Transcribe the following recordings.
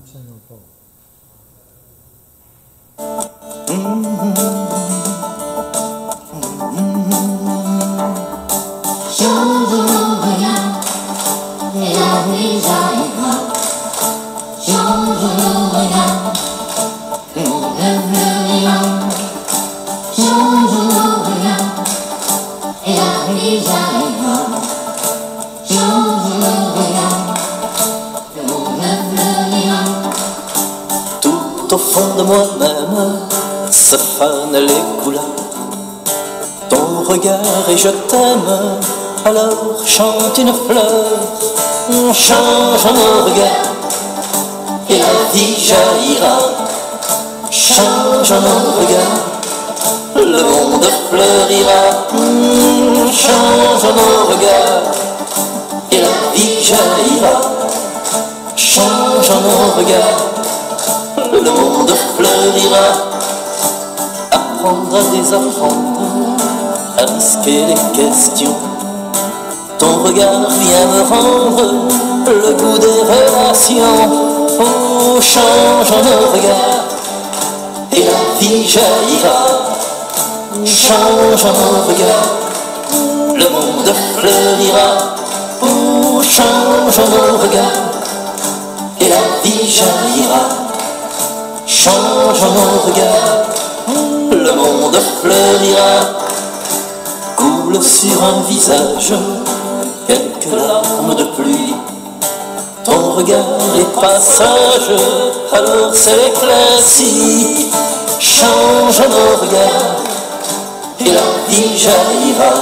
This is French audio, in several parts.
absolument pas. Changeons rien, et la vie j'arrivera. Changeons rien, on ne veut rien. Changeons rien, et la vie j'arrivera. Changeons rien, on ne veut rien. Tout au fond de moi-même se fanent les couleurs. Ton regard et je t'aime, alors chante une fleur. On change nos regards et la vie jaillira. Change nos regards, le monde fleurira. Change nos regards et la vie jaillira. Change nos regards, le monde fleurira. Apprendre à désapprendre, à risquer les questions. Ton regard vient me rendre le goût des relations. Oh, change nos regards et la vie jaillira. Change nos regards, le monde fleurira. Oh, change nos regards et la vie jaillira. Change nos regards, le monde fleurira. Coule sur un visage quelques larmes de pluie. Ton regard est passage, alors c'est l'éclaircie. Change nos regards et la vie jaillira.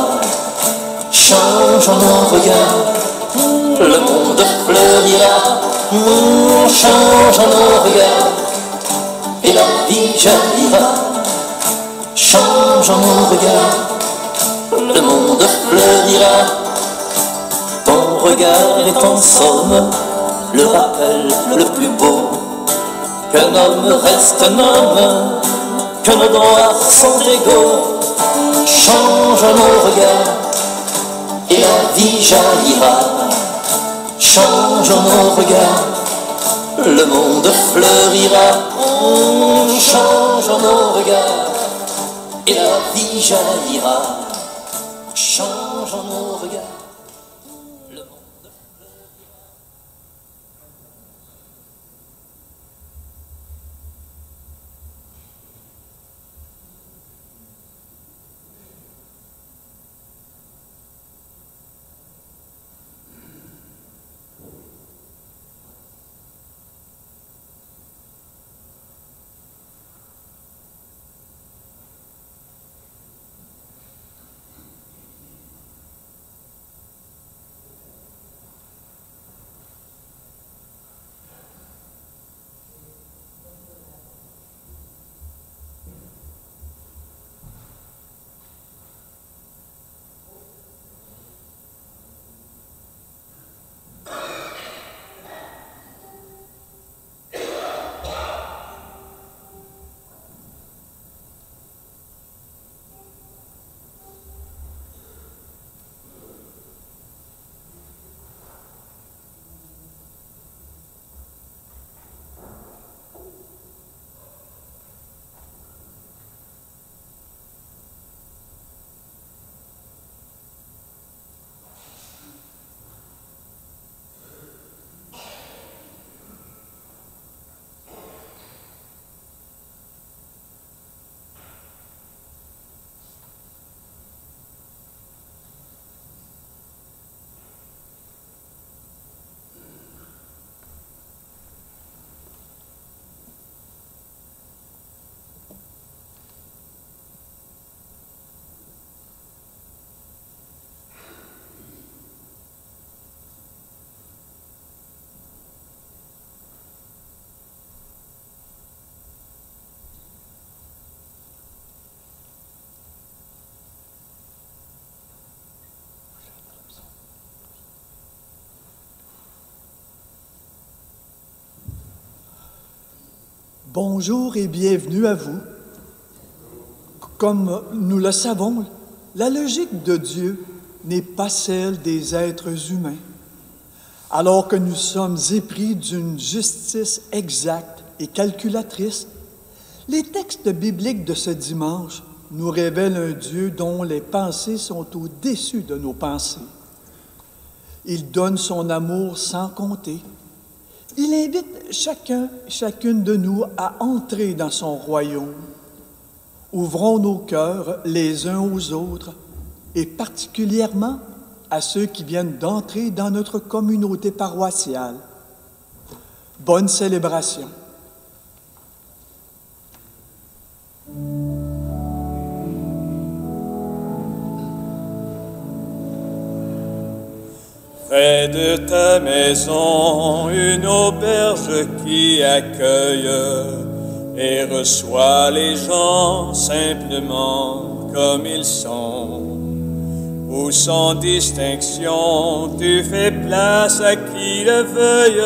Change nos regards, le monde fleurira. Change nos regards et la vie jaillira. Change nos regards, le monde fleurira. Ton regard est en somme le rappel le plus beau. Qu'un homme reste un homme, que nos droits sont égaux. Change nos regards et la vie jaillira. Change nos regards, le monde fleurira. Change nos regards et la vie jaillira. Change nos regards, le monde fleurira. Bonjour et bienvenue à vous. Comme nous le savons, la logique de Dieu n'est pas celle des êtres humains. Alors que nous sommes épris d'une justice exacte et calculatrice, les textes bibliques de ce dimanche nous révèlent un Dieu dont les pensées sont au-dessus de nos pensées. Il donne son amour sans compter. Il invite chacune de nous à entrer dans son royaume. Ouvrons nos cœurs les uns aux autres et particulièrement à ceux qui viennent d'entrer dans notre communauté paroissiale. Bonne célébration. Fais de ta maison une auberge qui accueille et reçoit les gens simplement comme ils sont. Où sans distinction tu fais place à qui le veuille,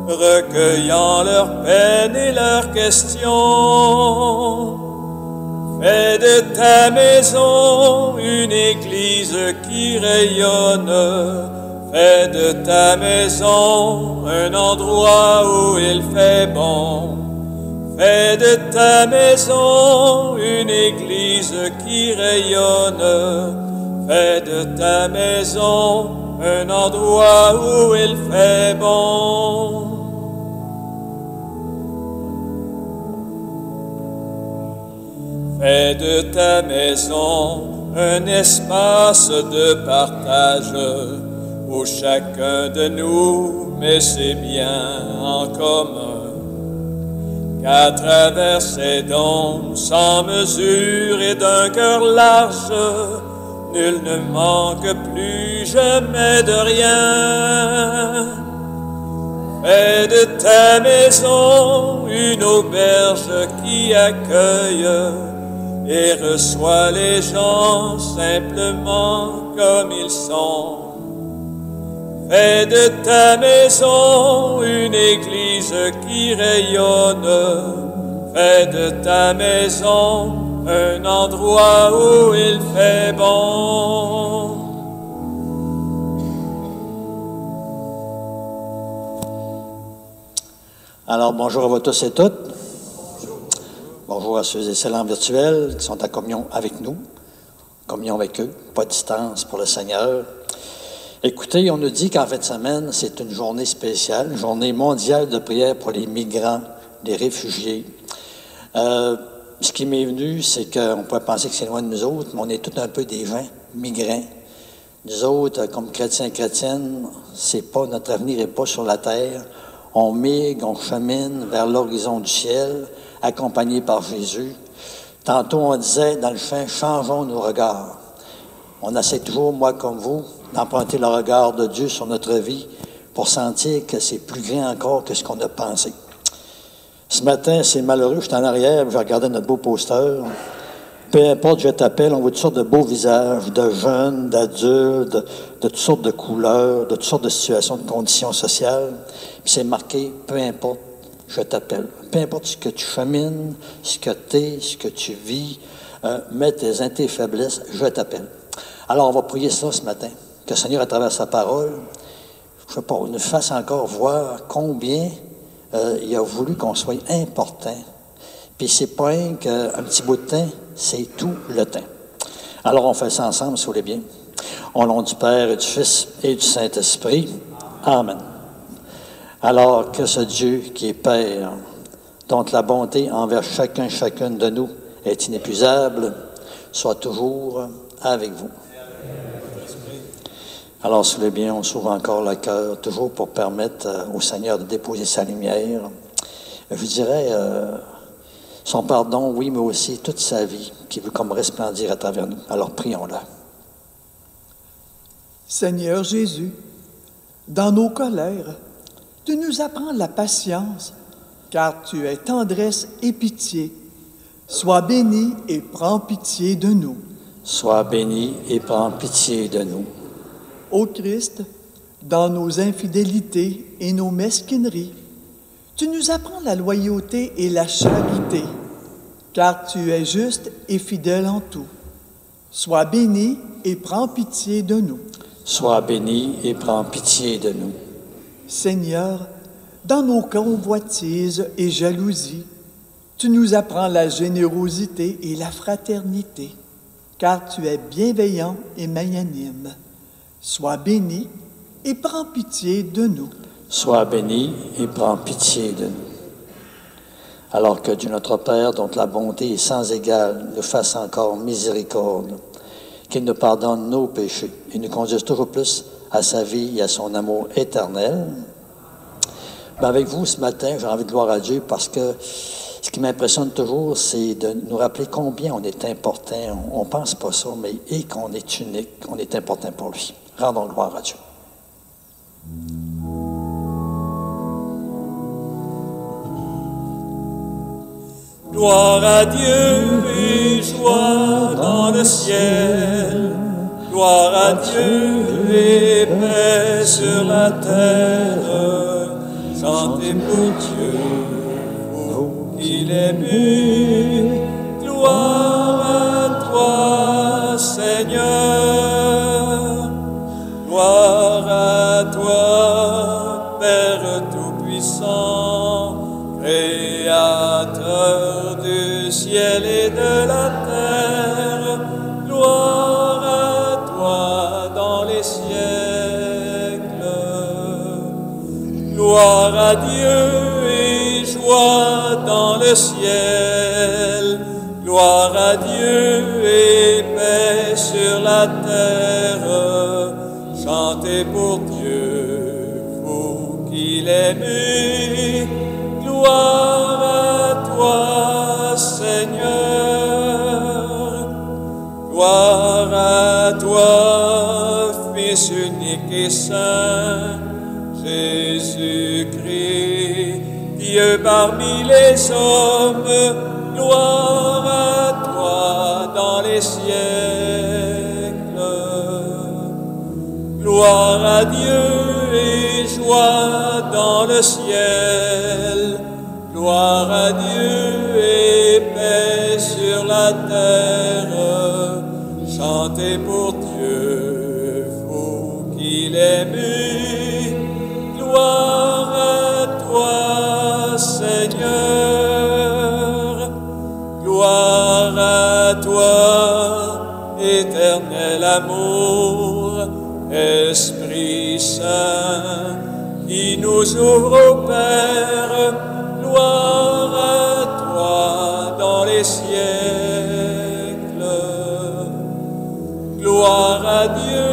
recueillant leurs peines et leurs questions. Fais de ta maison une église qui rayonne. Fais de ta maison un endroit où il fait bon. Fais de ta maison une église qui rayonne. Fais de ta maison un endroit où il fait bon. Fais de ta maison un espace de partage où chacun de nous met ses biens en commun. Qu'à travers ses dons sans mesure et d'un cœur large, nul ne manque plus jamais de rien. Fais de ta maison une auberge qui accueille et reçois les gens simplement comme ils sont. Fais de ta maison une église qui rayonne. Fais de ta maison un endroit où il fait bon. Alors, bonjour à vous tous et toutes. Bonjour à ceux et celles en virtuel qui sont en communion avec nous, communion avec eux, pas de distance pour le Seigneur. Écoutez, on nous dit qu'en fin de semaine, c'est une journée spéciale, une journée mondiale de prière pour les migrants, les réfugiés. Ce qui m'est venu, c'est qu'on pourrait penser que c'est loin de nous autres, mais on est tous un peu des gens migrants. Nous autres, comme chrétiens et chrétiennes, notre avenir n'est pas sur la terre. On migre, on chemine vers l'horizon du ciel, accompagnés par Jésus. Tantôt, on disait, dans le chant, changeons nos regards. On essaie toujours, moi comme vous, d'emprunter le regard de Dieu sur notre vie pour sentir que c'est plus grand encore que ce qu'on a pensé. Ce matin, c'est malheureux, je suis en arrière, je regardais notre beau poster. Peu importe, je t'appelle, on voit toutes sortes de beaux visages, de jeunes, d'adultes, de toutes sortes de couleurs, de toutes sortes de situations, de conditions sociales. Puis c'est marqué, peu importe, je t'appelle. Peu importe ce que tu chemines, ce que tu es, ce que tu vis, mets tes faiblesses, je t'appelle. Alors, on va prier ça ce matin, que le Seigneur, à travers sa parole, je ne sais pas, nous fasse encore voir combien il a voulu qu'on soit important. Puis c'est pas un petit bout de temps, c'est tout le temps. Alors, on fait ça ensemble, si vous voulez bien. Au nom du Père et du Fils et du Saint-Esprit. Amen. Alors que ce Dieu qui est Père, dont la bonté envers chacune de nous est inépuisable, soit toujours avec vous. Alors, si vous voulez bien, on s'ouvre encore le cœur, toujours pour permettre au Seigneur de déposer sa lumière. Je dirais, son pardon, oui, mais aussi toute sa vie, qui veut comme resplendir à travers nous. Alors, prions-le. Seigneur Jésus, dans nos colères, tu nous apprends la patience, car tu es tendresse et pitié. Sois béni et prends pitié de nous. Sois béni et prends pitié de nous. Ô Christ, dans nos infidélités et nos mesquineries, tu nous apprends la loyauté et la charité, car tu es juste et fidèle en tout. Sois béni et prends pitié de nous. Sois béni et prends pitié de nous. Seigneur, dans nos convoitises et jalousies, tu nous apprends la générosité et la fraternité, car tu es bienveillant et magnanime. Sois béni et prends pitié de nous. Sois béni et prends pitié de nous. Alors que Dieu notre Père, dont la bonté est sans égale, nous fasse encore miséricorde, qu'il nous pardonne nos péchés et nous conduise toujours plus à sa vie et à son amour éternel. Ben avec vous, ce matin, j'ai envie de gloire à Dieu parce que ce qui m'impressionne toujours, c'est de nous rappeler combien on est important. On ne pense pas ça, mais et qu'on est unique, qu'on est important pour lui. Rendons gloire à Dieu. Gloire à Dieu et joie dans le ciel. Gloire à Dieu et paix sur la terre. Chantez pour Dieu, vous qui l'aimez. Gloire à toi, Seigneur. Gloire à toi, Père Tout-Puissant, Créateur du ciel et de la terre. Gloire à toi dans les siècles. Gloire à Dieu et joie dans le ciel. Gloire à Dieu et paix sur la terre. Chantez pour Dieu, vous qui l'aimez. Gloire à toi, Seigneur. Gloire à toi, Fils unique et saint, Jésus-Christ, Dieu parmi les hommes. Gloire à toi dans les siècles. Gloire à Dieu et joie dans le ciel. Gloire à Dieu et paix sur la terre. Chantez pour Dieu, vous qui l'aimez. Gloire à toi, Seigneur. Gloire à toi, éternel amour, Esprit Saint, qui nous ouvre au Père. Gloire à toi dans les siècles. Gloire à Dieu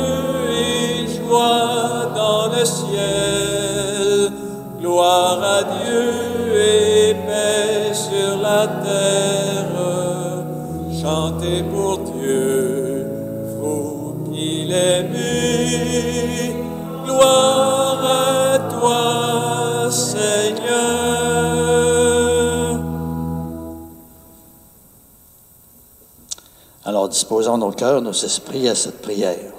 et joie dans le ciel. Gloire à Dieu et paix sur la terre. Chantez pour Dieu, vous qui l'aimez. Gloire à toi, Seigneur. Alors disposons nos cœurs, nos esprits à cette prière.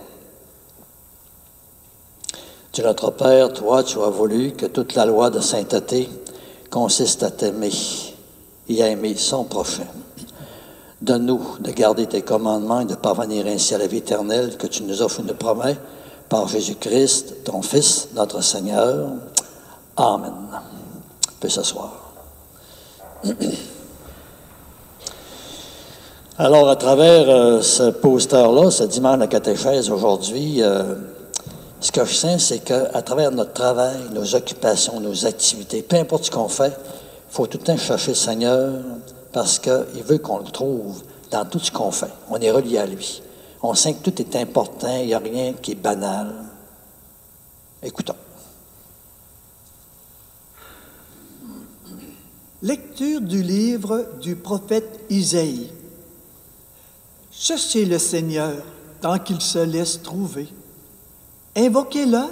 Dieu notre Père, toi, tu as voulu que toute la loi de sainteté consiste à t'aimer et à aimer son prochain. Donne-nous de garder tes commandements et de parvenir ainsi à la vie éternelle que tu nous offres une promesse par Jésus-Christ, ton Fils, notre Seigneur. Amen. On peut s'asseoir. Alors, à travers ce poster-là, ce dimanche de catéchèse aujourd'hui, ce que je sens, c'est qu'à travers notre travail, nos occupations, nos activités, peu importe ce qu'on fait, il faut tout le temps chercher le Seigneur parce qu'il veut qu'on le trouve dans tout ce qu'on fait. On est relié à lui. On sent que tout est important, il n'y a rien qui est banal. Écoutons. Lecture du livre du prophète Isaïe. Cherchez le Seigneur tant qu'il se laisse trouver. Invoquez-le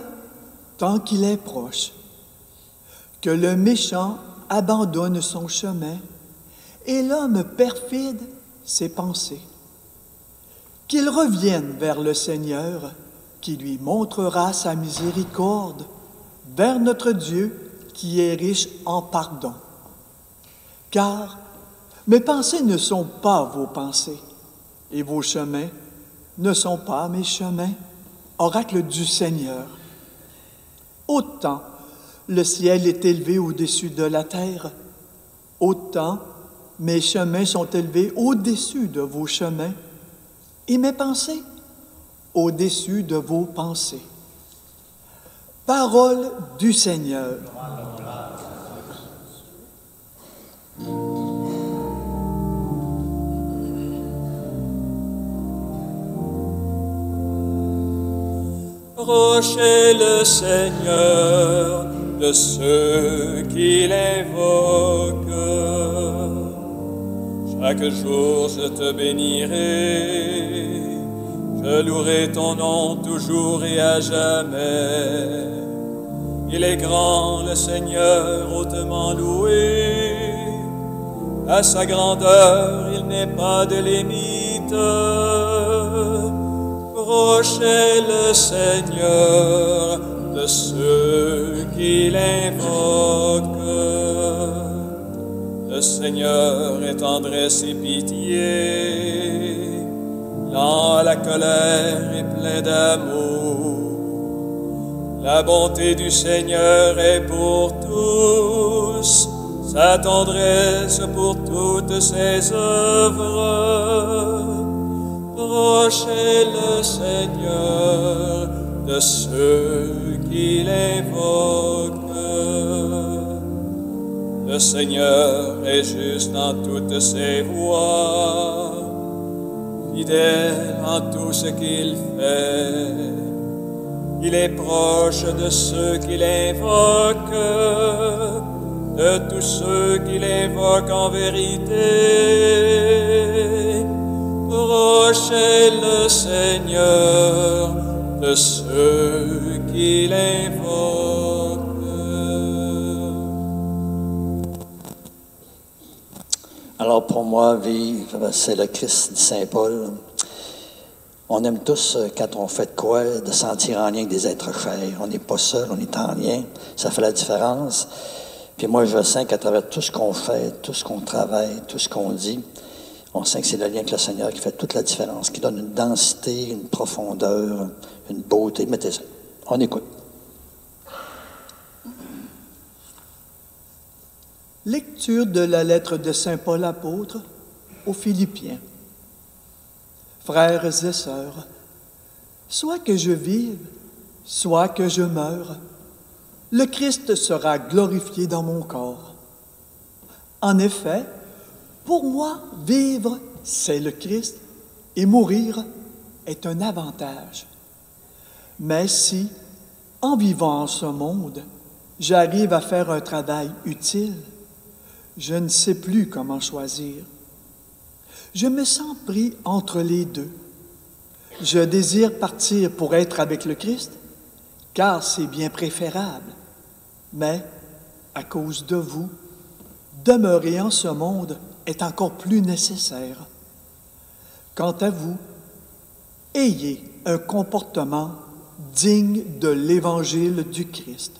tant qu'il est proche. Que le méchant abandonne son chemin et l'homme perfide ses pensées. Qu'il revienne vers le Seigneur, qui lui montrera sa miséricorde, vers notre Dieu, qui est riche en pardon. Car mes pensées ne sont pas vos pensées, et vos chemins ne sont pas mes chemins, oracle du Seigneur. Autant le ciel est élevé au-dessus de la terre, autant mes chemins sont élevés au-dessus de vos chemins et mes pensées au-dessus de vos pensées. Parole du Seigneur. Approchez le Seigneur de ceux qui l'invoquent. Chaque jour je te bénirai, je louerai ton nom toujours et à jamais. Il est grand le Seigneur, hautement loué. À sa grandeur, il n'est pas de limite. Approchez le Seigneur de ceux qui l'invoquent. Le Seigneur est tendresse et pitié, lent à la colère et plein d'amour. La bonté du Seigneur est pour tous, sa tendresse pour toutes ses œuvres. Approchez le Seigneur de ceux qui l'invoquent. Le Seigneur est juste dans toutes ses voies, fidèle en tout ce qu'il fait. Il est proche de ceux qui l'invoquent, de tous ceux qui l'invoquent en vérité. Approchez le Seigneur de ceux qui l'invoquent. Alors pour moi, vivre, c'est le Christ, dit Saint Paul. On aime tous, quand on fait de quoi, de sentir en lien avec des êtres chers. On n'est pas seul, on est en lien. Ça fait la différence. Puis moi, je sens qu'à travers tout ce qu'on fait, tout ce qu'on travaille, tout ce qu'on dit, on sent que c'est le lien avec le Seigneur qui fait toute la différence, qui donne une densité, une profondeur, une beauté. Mettez ça. On écoute. Lecture de la lettre de Saint Paul apôtre aux Philippiens. Frères et sœurs, soit que je vive, soit que je meure, le Christ sera glorifié dans mon corps. En effet, pour moi, vivre, c'est le Christ, et mourir est un avantage. Mais si, en vivant en ce monde, j'arrive à faire un travail utile, je ne sais plus comment choisir. Je me sens pris entre les deux. Je désire partir pour être avec le Christ, car c'est bien préférable. Mais, à cause de vous, demeurer en ce monde est encore plus nécessaire. Quant à vous, ayez un comportement digne de l'Évangile du Christ.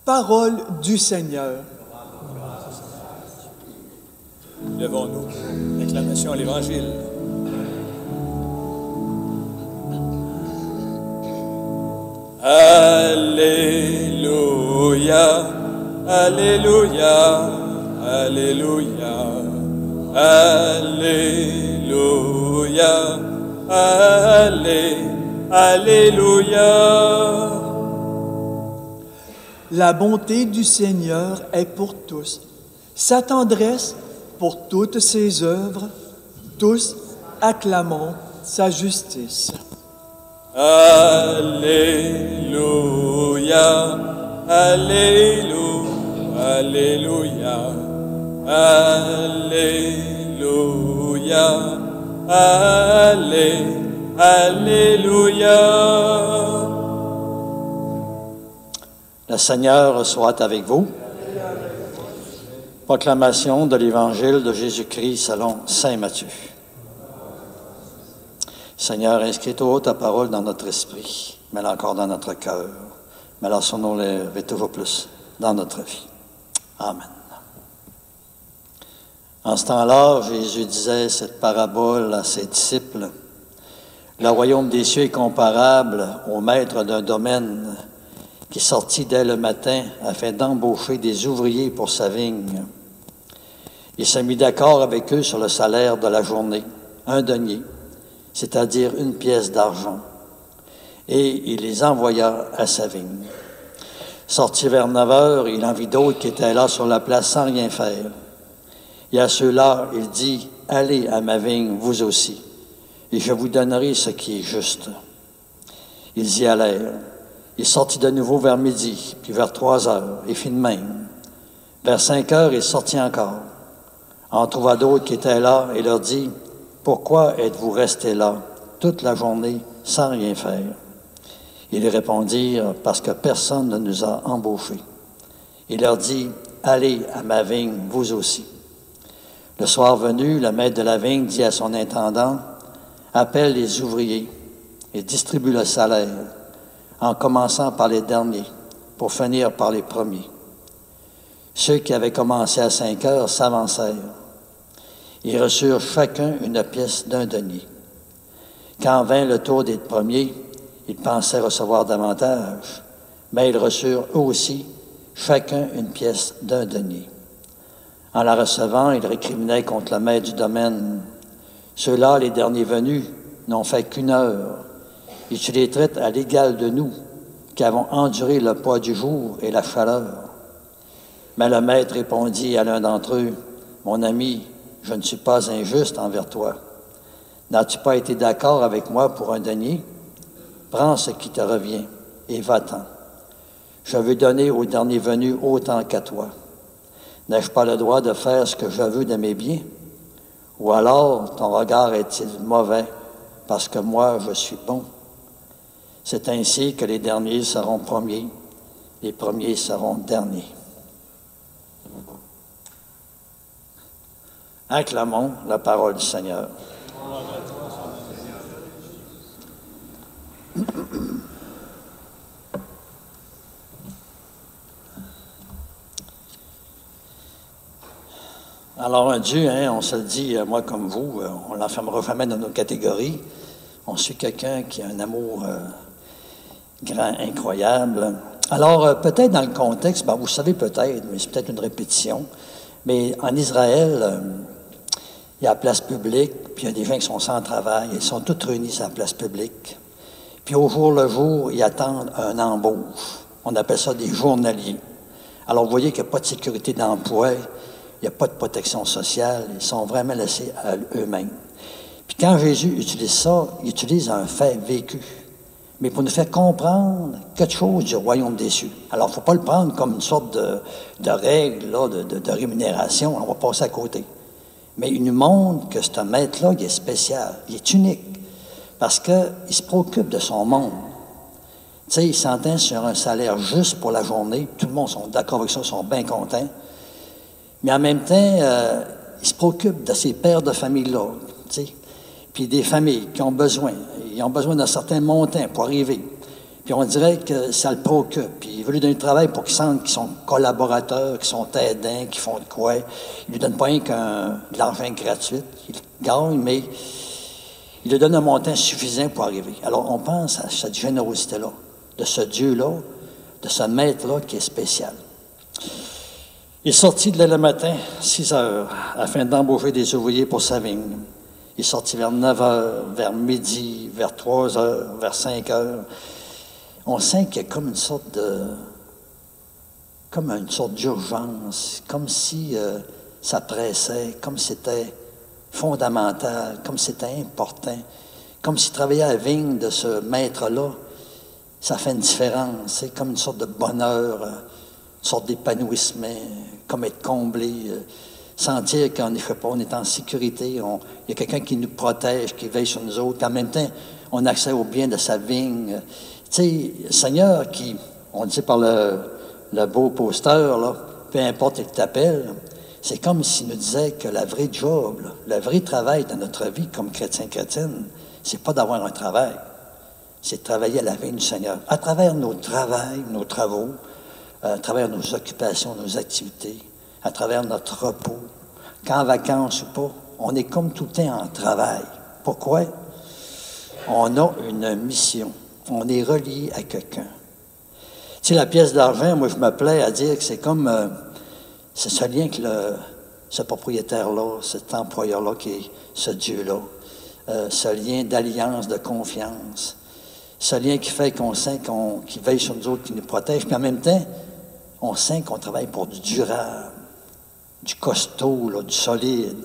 Parole du Seigneur. Levons-nous. Acclamation à l'Évangile. Alléluia, Alléluia, Alléluia, Alléluia, Alléluia. La bonté du Seigneur est pour tous. Sa tendresse pour toutes ses œuvres. Tous acclamons sa justice. Alléluia, Alléluia, Alléluia, Alléluia, Alléluia. Le Seigneur soit avec vous. Proclamation de l'Évangile de Jésus-Christ selon saint Matthieu. Seigneur, inscris toi ta parole dans notre esprit, mets-la encore dans notre cœur, mets-la sur nos lèvres et toujours plus dans notre vie. Amen. En ce temps-là, Jésus disait cette parabole à ses disciples. Le royaume des cieux est comparable au maître d'un domaine qui sortit dès le matin afin d'embaucher des ouvriers pour sa vigne. Il s'est mis d'accord avec eux sur le salaire de la journée, 1 denier, c'est-à-dire 1 pièce d'argent, et il les envoya à sa vigne. Sorti vers 9 heures, il en vit d'autres qui étaient là sur la place sans rien faire. Et à ceux-là, il dit, « Allez à ma vigne, vous aussi, et je vous donnerai ce qui est juste. » Ils y allèrent. Il sortit de nouveau vers midi, puis vers 3 heures, et fit de même. Vers 5 heures, il sortit encore. En trouva d'autres qui étaient là, et leur dit, « Pourquoi êtes-vous restés là toute la journée sans rien faire? » Ils répondirent, « Parce que personne ne nous a embauchés. » Il leur dit, « Allez à ma vigne, vous aussi. » Le soir venu, le maître de la vigne dit à son intendant, « Appelle les ouvriers et distribue le salaire, en commençant par les derniers, pour finir par les premiers. » Ceux qui avaient commencé à 5 heures s'avancèrent. Ils reçurent chacun une pièce d'1 denier. Quand vint le tour des premiers, ils pensaient recevoir davantage, mais ils reçurent eux aussi chacun une pièce d'1 denier. En la recevant, ils récriminaient contre le maître du domaine. Ceux-là, les derniers venus, n'ont fait qu'1 heure. Et tu les traites à l'égal de nous, qui avons enduré le poids du jour et la chaleur. Mais le maître répondit à l'un d'entre eux, « Mon ami, je ne suis pas injuste envers toi. N'as-tu pas été d'accord avec moi pour 1 denier? Prends ce qui te revient et va-t'en. Je veux donner au dernier venu autant qu'à toi. N'ai-je pas le droit de faire ce que je veux de mes biens? Ou alors ton regard est-il mauvais parce que moi je suis bon? C'est ainsi que les derniers seront premiers, les premiers seront derniers. » Acclamons la parole du Seigneur. Alors, un Dieu, on se le dit, moi comme vous, on ne l'enfermera jamais dans nos catégories. On suit quelqu'un qui a un amour grand, incroyable. Alors, peut-être dans le contexte, vous savez peut-être, mais c'est peut-être une répétition, mais en Israël, il y a la place publique, puis il y a des gens qui sont sans travail, ils sont tous réunis sur la place publique. Puis au jour le jour, ils attendent un embauche. On appelle ça des journaliers. Alors, vous voyez qu'il n'y a pas de sécurité d'emploi, il n'y a pas de protection sociale, ils sont vraiment laissés à eux-mêmes. Puis quand Jésus utilise ça, il utilise un fait vécu, mais pour nous faire comprendre quelque chose du royaume des cieux. Alors, il ne faut pas le prendre comme une sorte de règle, là, de rémunération, on va passer à côté. Mais il nous montre que ce maître-là, il est spécial, il est unique, parce qu'il se préoccupe de son monde. Tu sais, il s'entend sur un salaire juste pour la journée, tout le monde sont d'accord avec ça, ils sont bien contents. Mais en même temps, il se préoccupe de ces pères de famille-là, tu sais, puis des familles qui ont besoin. Ils ont besoin d'un certain montant pour arriver. Puis on dirait que ça le préoccupe. Puis il veut lui donner du travail pour qu'ils sentent qu'ils sont collaborateurs, qu'ils sont aidants, qu'ils font de quoi. Il lui donne pas rien de l'argent gratuit. Il gagne, mais il lui donne un montant suffisant pour arriver. Alors on pense à cette générosité-là, de ce Dieu-là, de ce maître-là qui est spécial. Il sortit dès le matin, 6 heures, afin d'embaucher des ouvriers pour sa vigne. Il sortit vers 9 heures, vers midi, vers 3 heures, vers 5 heures. On sent qu'il y a comme une sorte d'urgence, comme si ça pressait, comme si c'était fondamental, comme si c'était important, comme si travailler à la vigne de ce maître-là, ça fait une différence. C'est comme une sorte de bonheur, une sorte d'épanouissement, comme être comblé, sentir qu'on on est en sécurité, il y a quelqu'un qui nous protège, qui veille sur nous autres, puis en même temps, on a accès au bien de sa vigne. Tu sais, le Seigneur qui, on dit par le beau poster, là, peu importe qui t'appelle, c'est comme s'il nous disait que la vraie job, là, le vrai travail dans notre vie comme chrétien-chrétienne, c'est pas d'avoir un travail, c'est de travailler à la vigne du Seigneur. À travers nos travails, nos travaux, à travers nos occupations, nos activités, à travers notre repos, qu'en vacances ou pas, on est comme tout le temps en travail. Pourquoi? On a une mission. On est relié à quelqu'un. Tu sais, la pièce d'argent, moi, je me plais à dire que c'est comme... c'est ce lien que ce propriétaire-là, cet employeur-là, qui est ce Dieu-là, ce lien d'alliance, de confiance, ce lien qui fait qu'on sent qu'il veille sur nous autres, qui nous protège, puis en même temps, on sent qu'on travaille pour du durable, du costaud, là, du solide.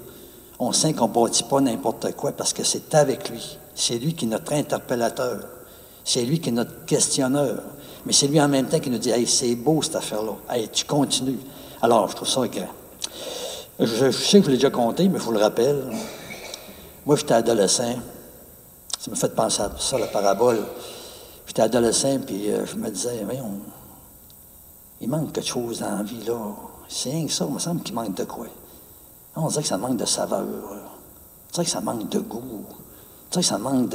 On sent qu'on ne bâtit pas n'importe quoi parce que c'est avec lui. C'est lui qui est notre interpellateur. C'est lui qui est notre questionneur. Mais c'est lui en même temps qui nous dit « Hey, c'est beau cette affaire-là. Hey, tu continues. » Alors, je trouve ça grand. Je sais que je l'ai déjà compté, mais je vous le rappelle. Moi, j'étais adolescent. Ça m'a fait penser à ça, la parabole. J'étais adolescent, puis je me disais, il manque quelque chose dans la vie, là. C'est rien que ça, il me semble qu'il manque de quoi. On dirait que ça manque de saveur. On dirait que ça manque de goût. On dirait que ça manque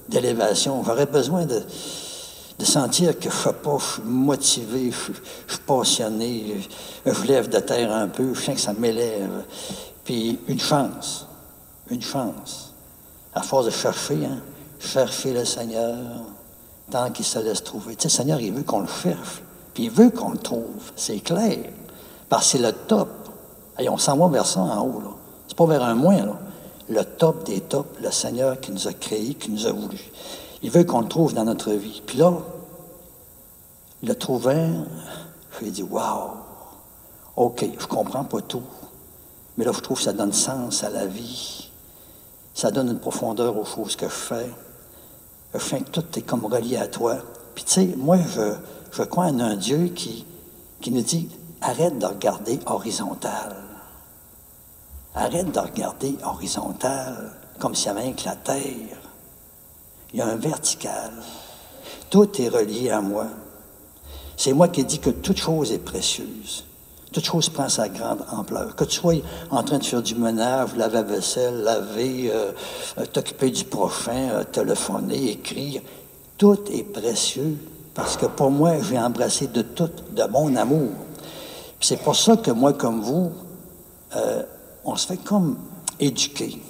d'élévation. J'aurais besoin de sentir que je sais pas, je suis motivé, je suis passionné, je lève de terre un peu, je sens que ça m'élève. Puis une chance, à force de chercher, chercher le Seigneur, tant qu'il se laisse trouver. Tu sais, le Seigneur, il veut qu'on le cherche, puis il veut qu'on le trouve, c'est clair, parce que c'est le top. Et on s'en va vers ça en haut, là. C'est pas vers un moins, là. Le top des tops, le Seigneur qui nous a créés, qui nous a voulu. Il veut qu'on le trouve dans notre vie. Puis là, le trouvant, je lui ai dit, wow, OK, je comprends pas tout, mais là, je trouve que ça donne sens à la vie. Ça donne une profondeur aux choses que je fais. Je sens que tout est comme relié à toi. Puis tu sais, moi, je crois en un Dieu qui nous dit, arrête de regarder horizontal. Arrête de regarder horizontal, comme s'il y avait rien que la terre. Il y a un vertical. Tout est relié à moi. C'est moi qui dis que toute chose est précieuse. Toute chose prend sa grande ampleur. Que tu sois en train de faire du ménage, laver la vaisselle, laver, t'occuper du prochain, téléphoner, écrire, tout est précieux parce que pour moi, j'ai embrassé de tout, de mon amour. Puis c'est pour ça que moi, comme vous, on se fait comme éduquer.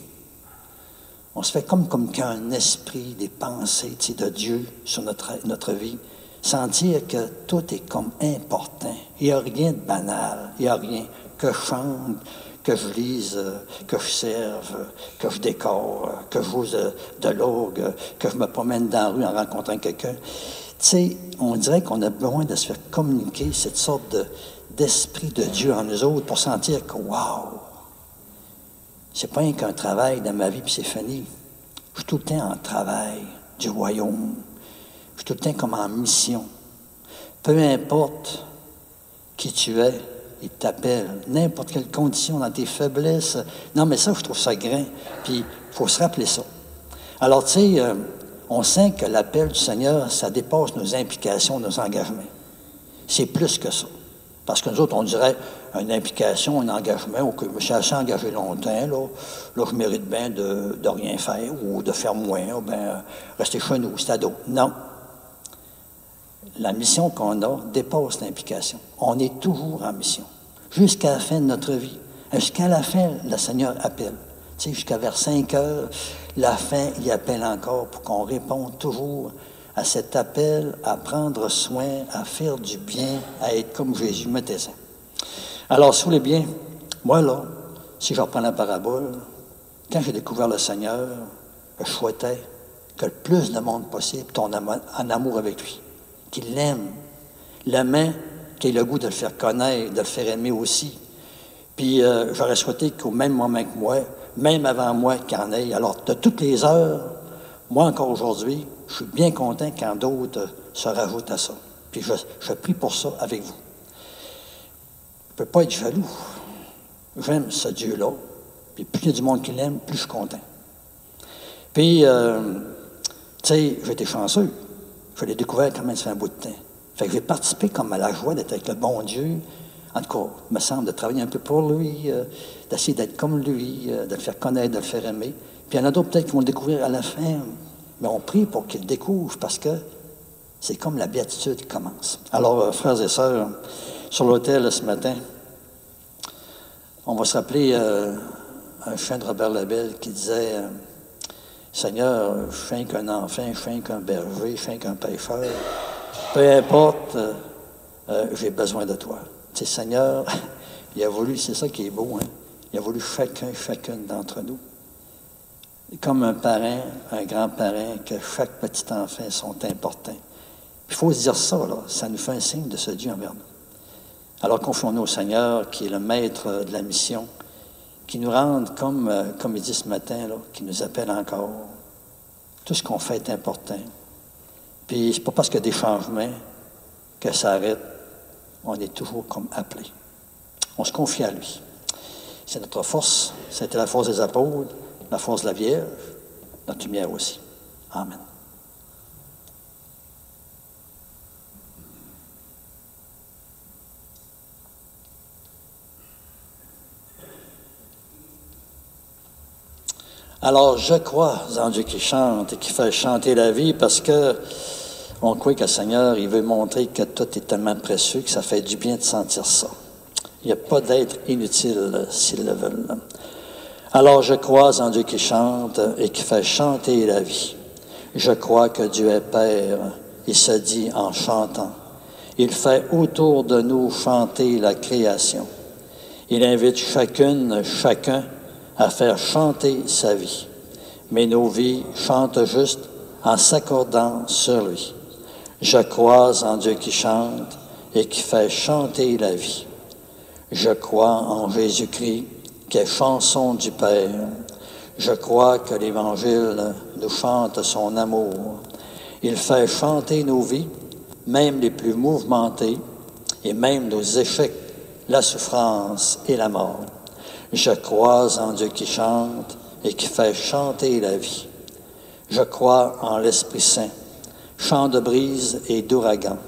On se fait comme qu'un esprit, des pensées de Dieu sur notre vie. Sentir que tout est comme important. Il n'y a rien de banal. Il n'y a rien que je chante, que je lise, que je serve, que je décore, que je joue de l'orgue, que je me promène dans la rue en rencontrant quelqu'un. Tu sais, on dirait qu'on a besoin de se faire communiquer cette sorte d'esprit de Dieu en nous autres pour sentir que, wow, c'est pas rien qu'un travail dans ma vie puis c'est fini. Je suis tout le temps en travail du royaume. Je suis tout le temps comme en mission. Peu importe qui tu es, il t'appelle. N'importe quelle condition, dans tes faiblesses. Non, mais ça, je trouve ça grand. Puis, il faut se rappeler ça. Alors, tu sais, on sent que l'appel du Seigneur, ça dépasse nos implications, nos engagements. C'est plus que ça. Parce que nous autres, on dirait une implication, un engagement. OK, je me suis assez engagé longtemps, là je mérite bien de rien faire ou de faire moins, ou bien rester chez nous, c'est à d'autres. Non. La mission qu'on a dépasse l'implication. On est toujours en mission. Jusqu'à la fin de notre vie. Jusqu'à la fin, le Seigneur appelle. Tu sais, jusqu'à vers 5 heures, la fin, il appelle encore pour qu'on réponde toujours à cet appel, à prendre soin, à faire du bien, à être comme Jésus. Mettez ça. Alors, si vous voulez bien, moi, là, si je reprends la parabole, quand j'ai découvert le Seigneur, je souhaitais que le plus de monde possible tombe en amour avec lui. Qu'il l'aime, l'aimant, qu'il ait le goût de le faire connaître, de le faire aimer aussi. Puis j'aurais souhaité qu'au même moment que moi, même avant moi, qu'il y en ait. Alors, de toutes les heures, moi encore aujourd'hui, je suis bien content quand d'autres se rajoutent à ça. Puis je prie pour ça avec vous. Je ne peux pas être jaloux. J'aime ce Dieu-là. Puis plus il y a du monde qui l'aime, plus je suis content. Puis, tu sais, j'ai été chanceux. Je l'ai découvert quand même, ça fait un bout de temps. Fait que j'ai participé comme à la joie d'être avec le bon Dieu. En tout cas, il me semble de travailler un peu pour lui, d'essayer d'être comme lui, de le faire connaître, de le faire aimer. Puis il y en a d'autres peut-être qui vont le découvrir à la fin. Mais on prie pour qu'il le découvre parce que c'est comme la béatitude qui commence. Alors, frères et sœurs, sur l'autel ce matin, on va se rappeler un chant de Robert Lebel qui disait Seigneur, je suis qu'un enfant, je suis qu'un berger, je suis qu'un pécheur. Peu importe, j'ai besoin de toi. Tu sais, Seigneur, il a voulu, c'est ça qui est beau, hein? Il a voulu chacune d'entre nous. Comme un parent, un grand-parent, que chaque petit enfant sont importants. Il faut se dire ça, là. Ça nous fait un signe de ce Dieu envers nous. Alors confions-nous au Seigneur, qui est le maître de la mission, qui nous rende, comme il dit ce matin, là, qui nous appelle encore. Tout ce qu'on fait est important. Puis c'est pas parce qu'il y a des changements que ça arrête. On est toujours comme appelé. On se confie à lui. C'est notre force. C'était la force des apôtres, la force de la Vierge, notre lumière aussi. Amen. Alors, je crois en Dieu qui chante et qui fait chanter la vie parce que on croit que le Seigneur, il veut montrer que tout est tellement précieux que ça fait du bien de sentir ça. Il n'y a pas d'être inutile s'ils le veulent. Alors, je crois en Dieu qui chante et qui fait chanter la vie. Je crois que Dieu est Père, il se dit en chantant. Il fait autour de nous chanter la création. Il invite chacune, chacun à faire chanter sa vie. Mais nos vies chantent juste en s'accordant sur lui. Je crois en Dieu qui chante et qui fait chanter la vie. Je crois en Jésus-Christ qui est chanson du Père. Je crois que l'Évangile nous chante son amour. Il fait chanter nos vies, même les plus mouvementées, et même nos échecs, la souffrance et la mort. Je crois en Dieu qui chante et qui fait chanter la vie. Je crois en l'Esprit Saint, chant de brise et d'ouragan,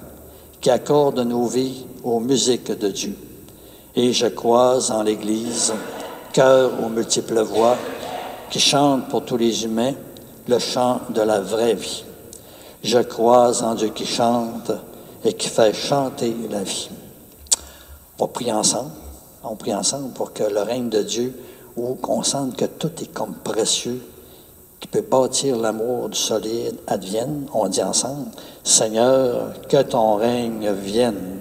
qui accorde nos vies aux musiques de Dieu. Et je crois en l'Église, cœur aux multiples voix, qui chante pour tous les humains le chant de la vraie vie. Je crois en Dieu qui chante et qui fait chanter la vie. On prie ensemble. On prie ensemble pour que le règne de Dieu, où on sente que tout est comme précieux, qui peut bâtir l'amour du solide, advienne. On dit ensemble, Seigneur, que ton règne vienne.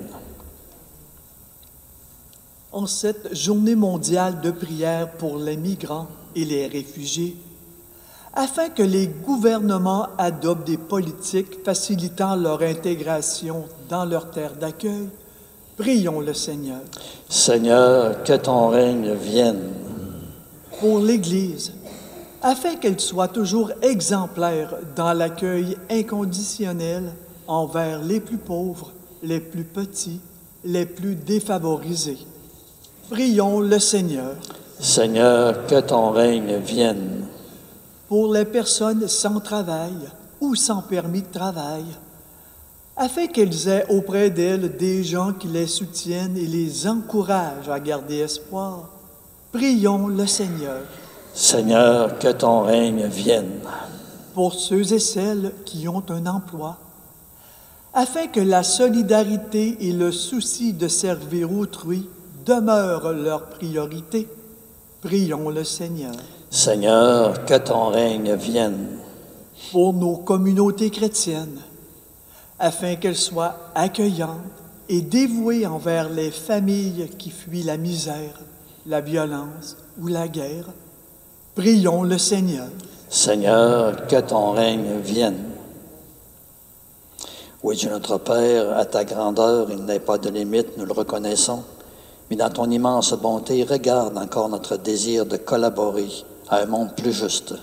En cette journée mondiale de prière pour les migrants et les réfugiés, afin que les gouvernements adoptent des politiques facilitant leur intégration dans leur terre d'accueil, prions le Seigneur. Seigneur, que ton règne vienne. Pour l'Église, afin qu'elle soit toujours exemplaire dans l'accueil inconditionnel envers les plus pauvres, les plus petits, les plus défavorisés. Prions le Seigneur. Seigneur, que ton règne vienne. Pour les personnes sans travail ou sans permis de travail, afin qu'elles aient auprès d'elles des gens qui les soutiennent et les encouragent à garder espoir. Prions le Seigneur. Seigneur, que ton règne vienne. Pour ceux et celles qui ont un emploi, afin que la solidarité et le souci de servir autrui demeurent leur priorité. Prions le Seigneur. Seigneur, que ton règne vienne. Pour nos communautés chrétiennes, afin qu'elles soient accueillantes et dévouées envers les familles qui fuient la misère, la violence ou la guerre, prions le Seigneur. Seigneur, que ton règne vienne. Oui, Dieu notre Père, à ta grandeur, il n'est pas de limite, nous le reconnaissons, mais dans ton immense bonté, regarde encore notre désir de collaborer à un monde plus juste.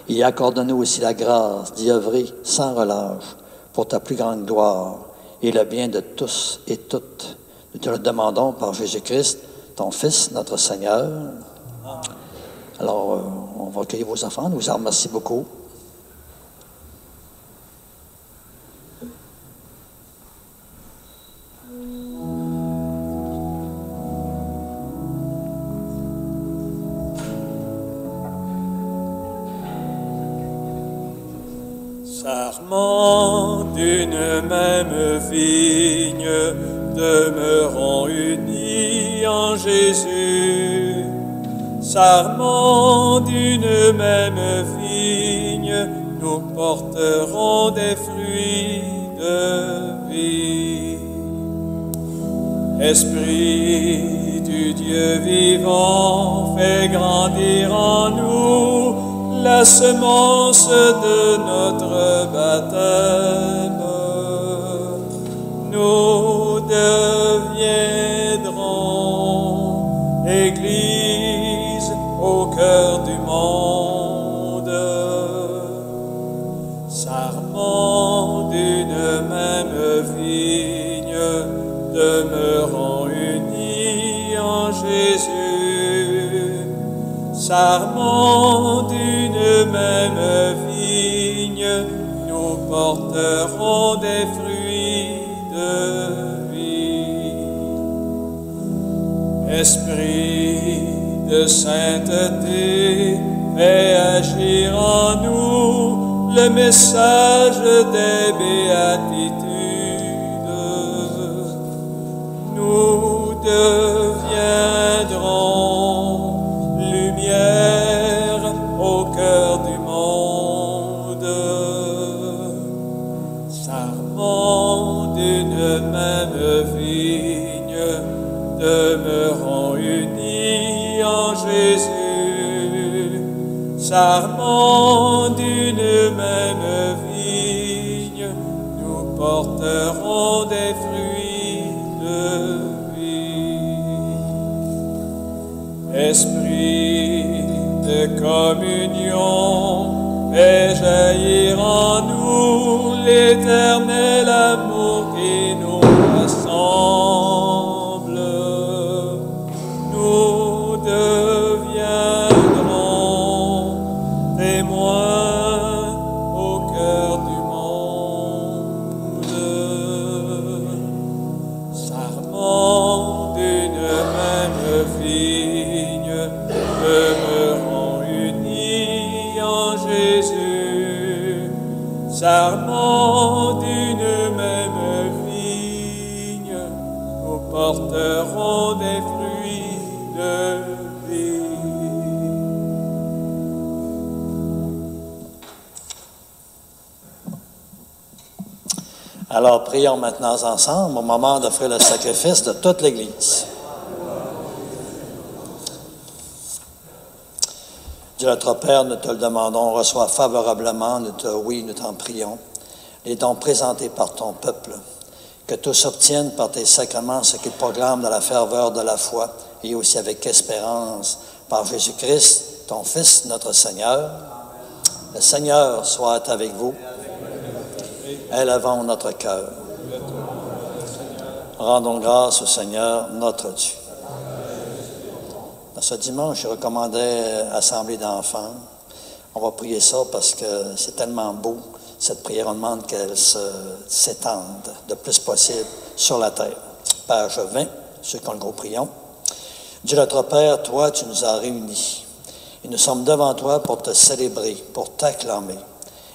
Et accorde-nous aussi la grâce d'y œuvrer sans relâche pour ta plus grande gloire et le bien de tous et toutes. Nous te le demandons par Jésus-Christ, ton Fils, notre Seigneur. Alors, on va accueillir vos enfants. Nous vous en remercions beaucoup. Sarments d'une même vigne, demeurons unis en Jésus. Sarments d'une même vigne, porteront des fruits de vie. Esprit du Dieu vivant, fais grandir en nous la semence de notre baptême. Nous deviendrons Église au cœur du monde, sarment d'une même vigne, demeurant unis en Jésus. Sarment d'une même vigne, nous porterons des fruits de vie. Esprit de sainteté, fais agir en nous le message des béatitudes. Nous deviendrons lumière au cœur du monde, sarment d'une même vigne, demeurant unis en Jésus. Sarment d'une même vigne, nous porterons des fruits de vie. Esprit de communion, fais jaillir en nous l'éternel amour qui nous rassemble. Nous deviendrons témoins au cœur du monde, sarment d'une même vigne, demeurant unis en Jésus. Sarment d'une même vigne, nous porterons des fruits de vie. Alors, prions maintenant ensemble au moment d'offrir le sacrifice de toute l'Église. Dieu notre Père, nous te le demandons, reçois favorablement, nous t'en prions, les dons présentés par ton peuple, que tous obtiennent par tes sacrements ce qu'ils proclament dans la ferveur de la foi et aussi avec espérance par Jésus-Christ, ton Fils, notre Seigneur. Le Seigneur soit avec vous. Élevons notre cœur. Rendons grâce au Seigneur, notre Dieu. Dans ce dimanche, je recommandais Assemblée d'enfants. On va prier ça parce que c'est tellement beau, cette prière. On demande qu'elle s'étende le plus possible sur la terre. Page 20, ceux qui ont le gros prions. Dieu notre Père, toi, tu nous as réunis. Et nous sommes devant toi pour te célébrer, pour t'acclamer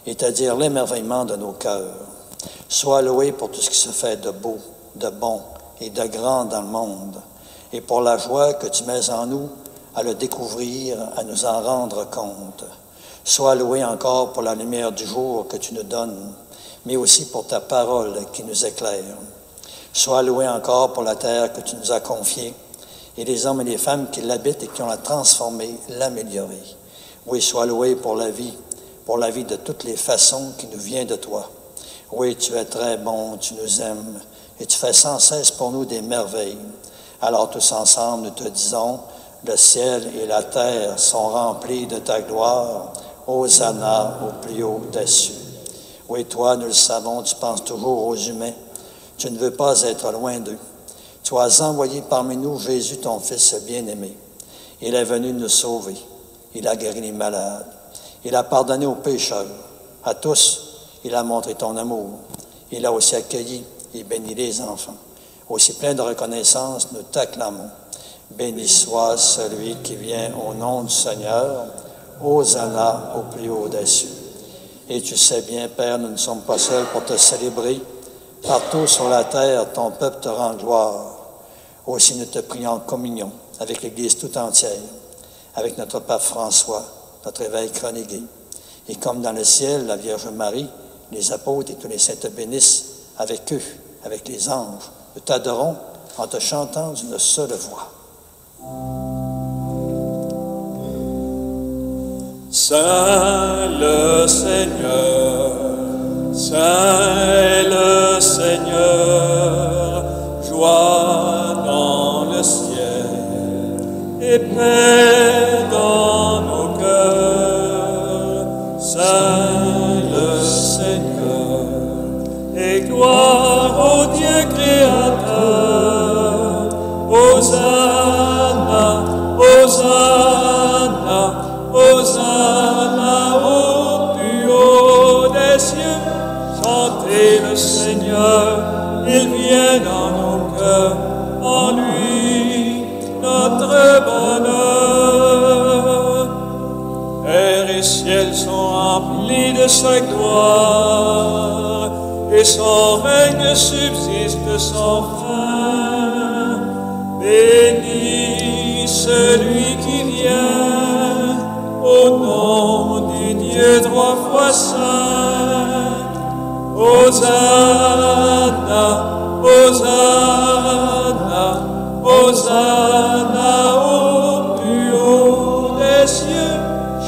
et te dire l'émerveillement de nos cœurs. Sois loué pour tout ce qui se fait de beau, de bon et de grand dans le monde, et pour la joie que tu mets en nous à le découvrir, à nous en rendre compte. Sois loué encore pour la lumière du jour que tu nous donnes, mais aussi pour ta parole qui nous éclaire. Sois loué encore pour la terre que tu nous as confiée, et les hommes et les femmes qui l'habitent et qui ont la transformée, l'améliorée. Oui, sois loué pour la vie de toutes les façons qui nous vient de toi. Oui, tu es très bon, tu nous aimes, et tu fais sans cesse pour nous des merveilles. Alors tous ensemble, nous te disons, le ciel et la terre sont remplis de ta gloire. Hosanna au plus haut des cieux. Oui, toi, nous le savons, tu penses toujours aux humains. Tu ne veux pas être loin d'eux. Tu as envoyé parmi nous Jésus, ton Fils bien-aimé. Il est venu nous sauver. Il a guéri les malades. Il a pardonné aux pécheurs. À tous, il a montré ton amour. Il a aussi accueilli et béni les enfants. Aussi plein de reconnaissance, nous t'acclamons. Béni soit celui qui vient au nom du Seigneur. Hosanna au plus haut des cieux. Et tu sais bien, Père, nous ne sommes pas seuls pour te célébrer. Partout sur la terre, ton peuple te rend gloire. Aussi, nous te prions en communion avec l'Église tout entière, avec notre Pape François, notre évêque Renégué, Et comme dans le ciel, la Vierge Marie, les apôtres et tous les saints te bénissent avec eux, avec les anges. Nous t'adorons en te chantant d'une seule voix. Saint le Seigneur, Saint le Seigneur, joie dans le ciel et paix dans nos cœurs. Saint le Seigneur et gloire au Dieu créateur. Hosanna, Hosanna, Hosanna au plus haut des cieux. Chantez le Seigneur, il vient dans nos cœurs, en lui notre bonheur. Terre et ciel sont remplis de sa gloire, et son règne subsiste sans fin. Béni celui qui vient, au nom du Dieu trois fois saint. Hosanna, Hosanna, Hosanna au plus haut des cieux.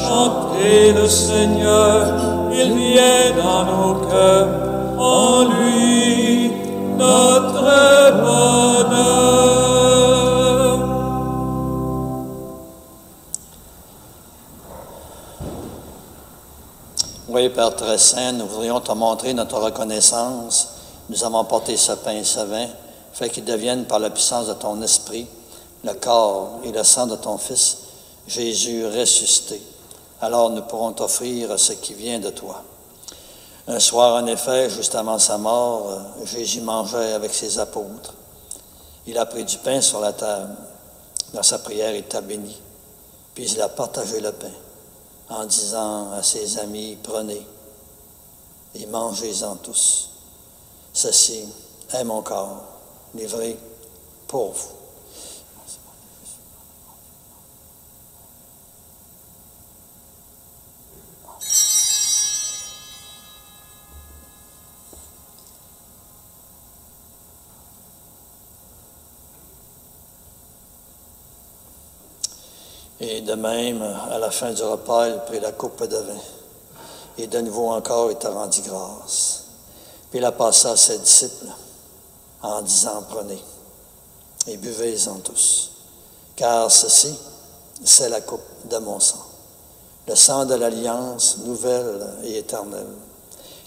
Chantez le Seigneur, il vient dans nos cœurs, en lui notre bonheur. Oui, Père très saint, nous voudrions te montrer notre reconnaissance. Nous avons porté ce pain et ce vin, fait qu'ils deviennent par la puissance de ton esprit le corps et le sang de ton Fils, Jésus ressuscité. Alors nous pourrons t'offrir ce qui vient de toi. Un soir, en effet, juste avant sa mort, Jésus mangeait avec ses apôtres. Il a pris du pain sur la table. Dans sa prière, il t'a béni. Puis il a partagé le pain en disant à ses amis, prenez et mangez-en tous. Ceci est mon corps, livré pour vous. Et de même, à la fin du repas, il prit la coupe de vin. Et de nouveau encore, il t'a rendu grâce. Puis il a passé à ses disciples en disant, prenez et buvez-en tous. Car ceci, c'est la coupe de mon sang. Le sang de l'alliance nouvelle et éternelle,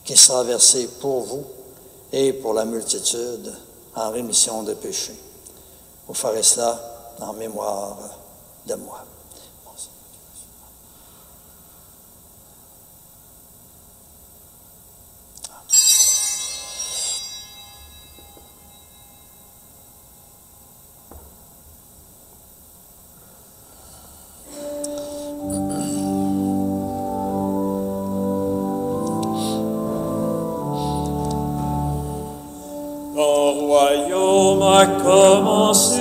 qui sera versé pour vous et pour la multitude en rémission de péchés. Vous ferez cela en mémoire de moi. Commencé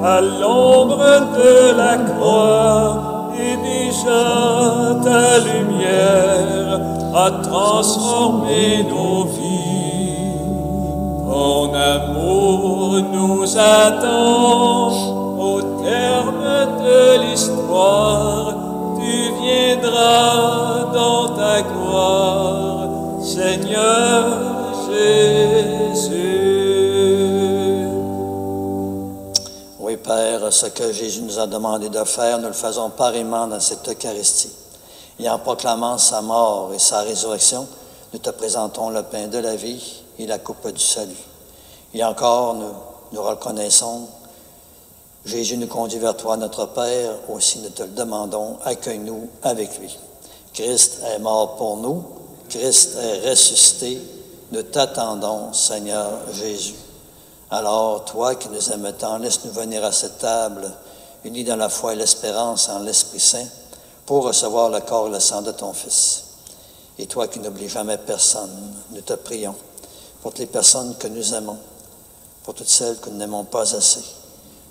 à l'ombre de la croix, et déjà ta lumière a transformé nos vies. Ton amour nous attend au terme de l'histoire. Tu viendras dans ta gloire, Seigneur Jésus. Oui, Père, ce que Jésus nous a demandé de faire, nous le faisons pareillement dans cette Eucharistie. Et en proclamant sa mort et sa résurrection, nous te présentons le pain de la vie et la coupe du salut. Et encore, nous reconnaissons, Jésus nous conduit vers toi, notre Père, aussi nous te le demandons, accueille-nous avec lui. Christ est mort pour nous, Christ est ressuscité, nous t'attendons, Seigneur Jésus. Alors, toi qui nous aimes tant, laisse-nous venir à cette table, unis dans la foi et l'espérance en l'Esprit Saint, pour recevoir le corps et le sang de ton Fils. Et toi qui n'oublies jamais personne, nous te prions pour toutes les personnes que nous aimons, pour toutes celles que nous n'aimons pas assez.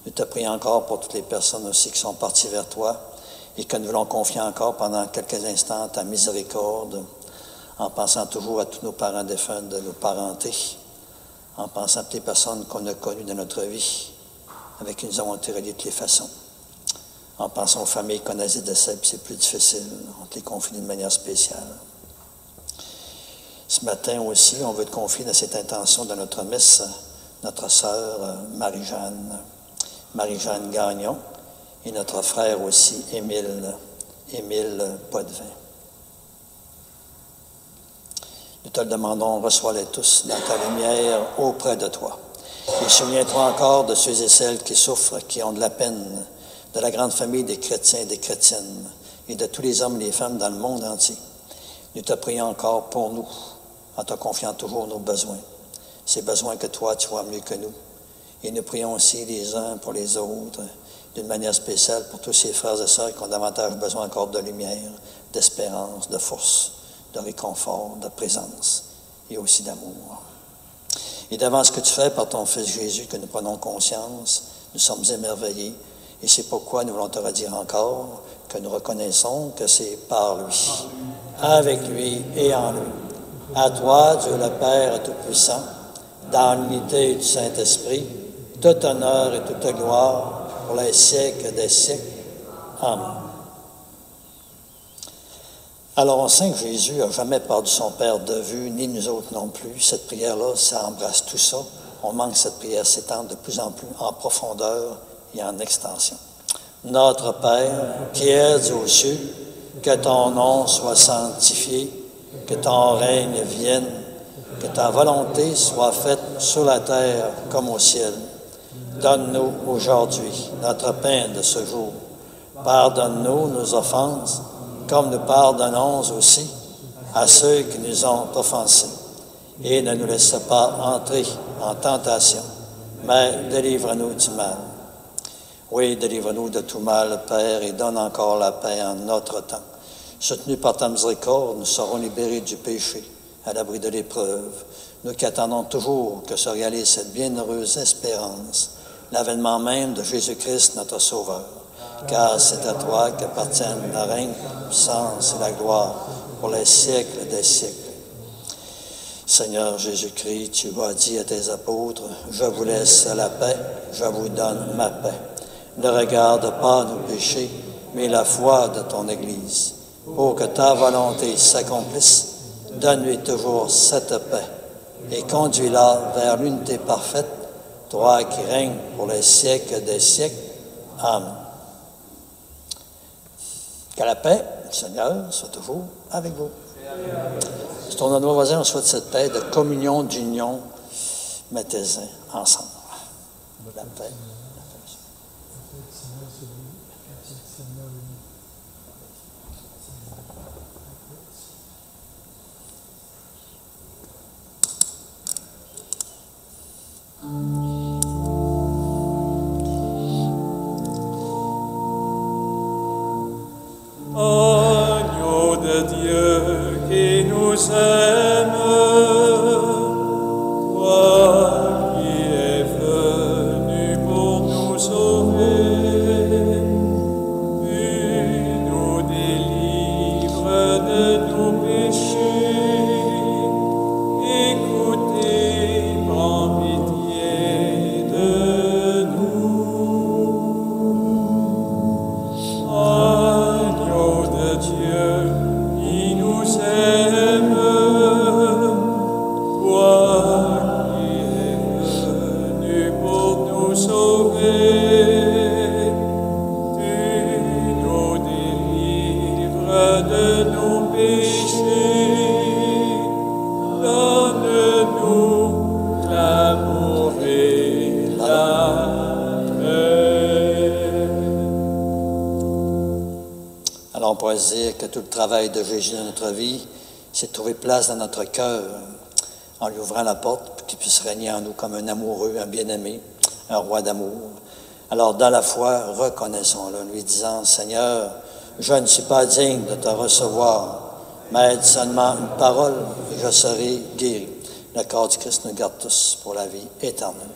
Nous te prions encore pour toutes les personnes aussi qui sont parties vers toi et que nous voulons confier encore pendant quelques instants ta miséricorde, en pensant toujours à tous nos parents défunts de nos parentés, en pensant à toutes les personnes qu'on a connues dans notre vie, avec qui nous avons été reliés de toutes les façons, en pensant aux familles qui connaissent des décès, puis c'est plus difficile, on te les confie d'une manière spéciale. Ce matin aussi, on veut te confier dans cette intention de notre messe, notre sœur Marie-Jeanne Gagnon, et notre frère aussi, Émile Potvin. Nous te le demandons, reçois-les tous dans ta lumière auprès de toi. Et souviens-toi encore de ceux et celles qui souffrent, qui ont de la peine, de la grande famille des chrétiens et des chrétiennes, et de tous les hommes et les femmes dans le monde entier. Nous te prions encore pour nous, en te confiant toujours nos besoins. Ces besoins que toi, tu vois mieux que nous. Et nous prions aussi les uns pour les autres, d'une manière spéciale pour tous ces frères et sœurs qui ont davantage besoin encore de lumière, d'espérance, de force, de réconfort, de présence et aussi d'amour. Et devant ce que tu fais par ton Fils Jésus, que nous prenons conscience, nous sommes émerveillés. Et c'est pourquoi nous voulons te redire encore que nous reconnaissons que c'est par lui, avec lui et en lui. À toi, Dieu le Père Tout-Puissant, dans l'unité du Saint-Esprit, tout honneur et toute gloire pour les siècles des siècles. Amen. Alors, on sait que Jésus n'a jamais perdu son Père de vue, ni nous autres non plus. Cette prière-là, ça embrasse tout ça. On manque cette prière s'étendre de plus en plus en profondeur et en extension. Notre Père, qui es aux cieux, que ton nom soit sanctifié, que ton règne vienne, que ta volonté soit faite sur la terre comme au ciel. Donne-nous aujourd'hui notre pain de ce jour. Pardonne-nous nos offenses, comme nous pardonnons aussi à ceux qui nous ont offensés. Et ne nous laisse pas entrer en tentation, mais délivre-nous du mal. Oui, délivre-nous de tout mal, Père, et donne encore la paix en notre temps. Soutenus par ta miséricorde, nous serons libérés du péché, à l'abri de l'épreuve. Nous qui attendons toujours que se réalise cette bienheureuse espérance, l'avènement même de Jésus-Christ, notre Sauveur. Car c'est à toi qu'appartiennent la règne, la puissance et la gloire pour les siècles des siècles. Seigneur Jésus-Christ, tu as dit à tes apôtres, « Je vous laisse la paix, je vous donne ma paix. Ne regarde pas nos péchés, mais la foi de ton Église. Pour que ta volonté s'accomplisse, donne-lui toujours cette paix et conduis-la vers l'unité parfaite, toi qui règnes pour les siècles des siècles. Amen. » Que la paix, Seigneur, soit toujours avec vous. Si ton nos voisins, on souhaite cette paix de communion, d'union, mettez-en ensemble. La paix. Agneau de Dieu qui nous aime, toi qui es venu pour nous sauver, tu nous délivres de nos péchés. Écoutez, prends pitié de nous. Agneau de Dieu qui nous aime, toi qui es venu pour nous sauver, tu nous délivres de nos péchés. Donne-nous l'amour et la paix. Alors, on pourrait se dire que tout le travail de Jésus dans notre vie, c'est de trouver place dans notre cœur, en lui ouvrant la porte pour qu'il puisse régner en nous comme un amoureux, un bien-aimé, un roi d'amour. Alors, dans la foi, reconnaissons-le, en lui disant, « Seigneur, je ne suis pas digne de te recevoir, mais dis seulement une parole et je serai guéri. » Le corps du Christ nous garde tous pour la vie éternelle.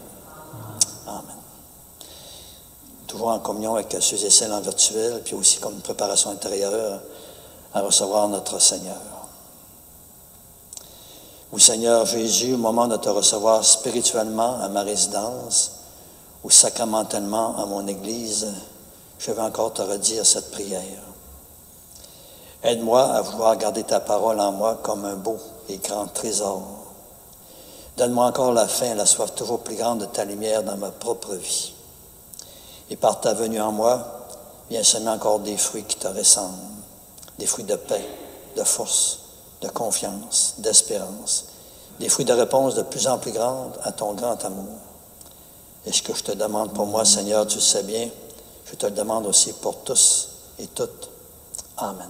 Amen. toujours en communion avec ceux et celles en virtuel, puis aussi comme une préparation intérieure à recevoir notre Seigneur. Oui, Seigneur Jésus, au moment de te recevoir spirituellement à ma résidence ou sacramentellement à mon Église, je vais encore te redire cette prière. Aide-moi à vouloir garder ta parole en moi comme un beau et grand trésor. Donne-moi encore la faim et la soif toujours plus grande de ta lumière dans ma propre vie. Et par ta venue en moi, viens semer encore des fruits qui te ressemblent, des fruits de paix, de force, de confiance, d'espérance, des fruits de réponse de plus en plus grandes à ton grand amour. Et ce que je te demande pour moi, Seigneur, tu le sais bien, je te le demande aussi pour tous et toutes. Amen.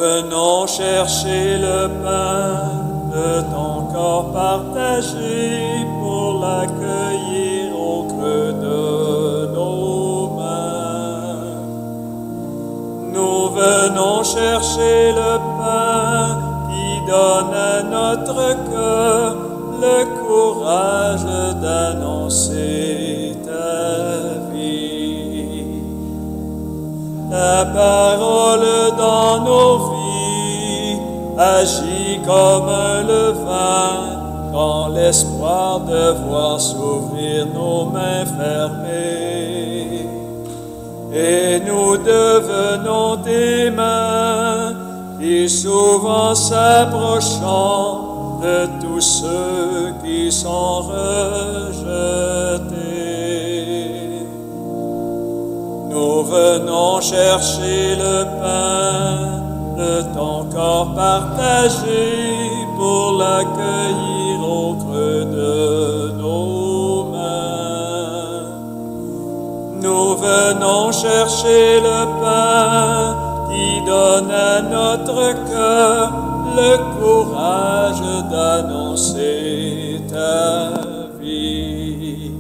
Venons chercher le pain de ton corps partagé pour l'accueillir au creux de nos mains. Nous venons chercher le pain qui donne à notre cœur le courage d'annoncer ta vie. Ta parole dans nos vies agit comme un levain dans l'espoir de voir s'ouvrir nos mains fermées. Et nous devenons des mains qui souvent s'approchant de tous ceux qui sont rejetés. Nous venons chercher le pain de ton corps partagé pour l'accueillir au creux de nos mains. Nous venons chercher le pain qui donne à notre cœur le courage d'annoncer ta vie.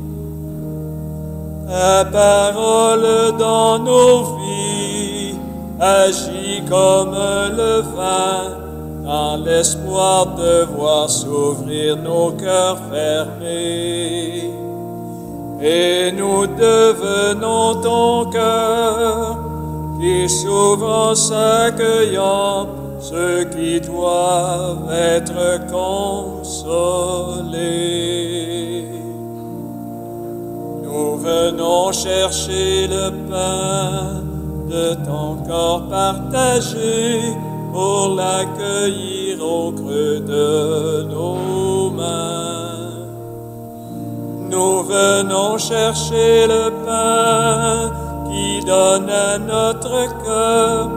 Ta parole dans nos vies agit comme un levain dans l'espoir de voir s'ouvrir nos cœurs fermés. Et nous devenons ton cœur qui s'ouvre en s'accueillant ceux qui doivent être consolés. Nous venons chercher le pain de ton corps partagé pour l'accueillir au creux de nos mains. Nous venons chercher le pain qui donne à notre cœur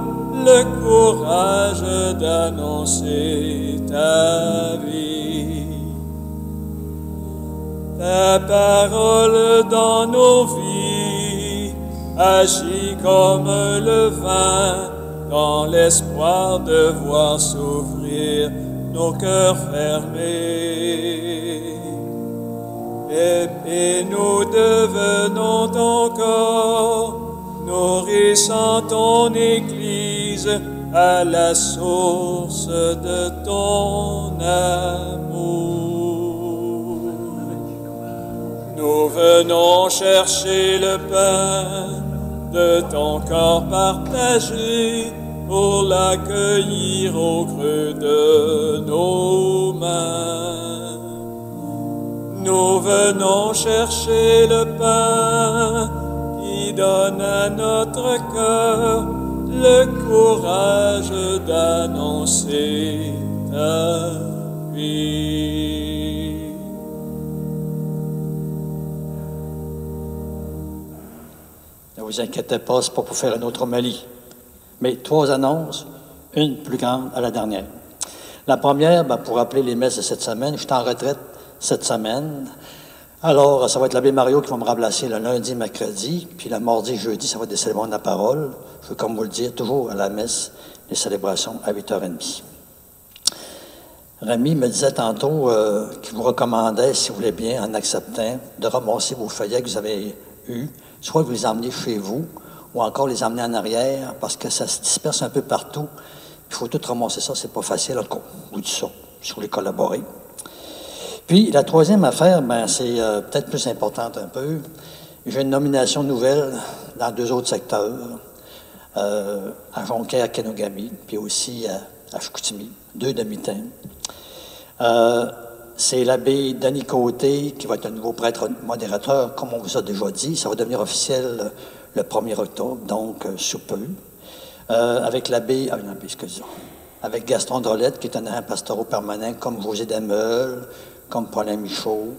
le courage d'annoncer ta vie. Ta parole dans nos vies agit comme le vin dans l'espoir de voir s'ouvrir nos cœurs fermés. Et nous devenons ton corps, nourrissant ton Église à la source de ton amour. Nous venons chercher le pain de ton corps partagé pour l'accueillir au creux de nos mains. Nous venons chercher le pain qui donne à notre cœur le courage d'annoncer ta vie. Ne vous inquiétez pas, ce n'est pas pour faire une autre homélie. Mais 3 annonces, une plus grande à la dernière. La première, pour rappeler les messes de cette semaine, je suis en retraite cette semaine. Alors, ça va être l'abbé Mario qui va me remplacer le lundi, mercredi, puis le mardi, jeudi, ça va être des célébrations de la parole. Je veux, comme vous le dire, toujours à la messe, les célébrations à 8h30. Rémi me disait tantôt qu'il vous recommandait, si vous voulez bien, en acceptant, de ramasser vos feuillets que vous avez eus, soit vous les emmenez chez vous, ou encore les emmener en arrière, parce que ça se disperse un peu partout. Il faut tout ramasser ça, c'est pas facile, en tout cas. Je vous dis ça, si vous voulez collaborer. Puis, la troisième affaire, c'est peut-être plus importante un peu. J'ai une nomination nouvelle dans 2 autres secteurs, à Jonquière, à Kenogami, puis aussi à Chicoutimi, 2 demi-temps. C'est l'abbé Denis Côté qui va être un nouveau prêtre modérateur, comme on vous a déjà dit. Ça va devenir officiel le 1er octobre, donc sous peu. Avec l'abbé, avec Gaston Drolette, qui est un pastoraux permanent, comme José Demeul, comme Paulin Michaud.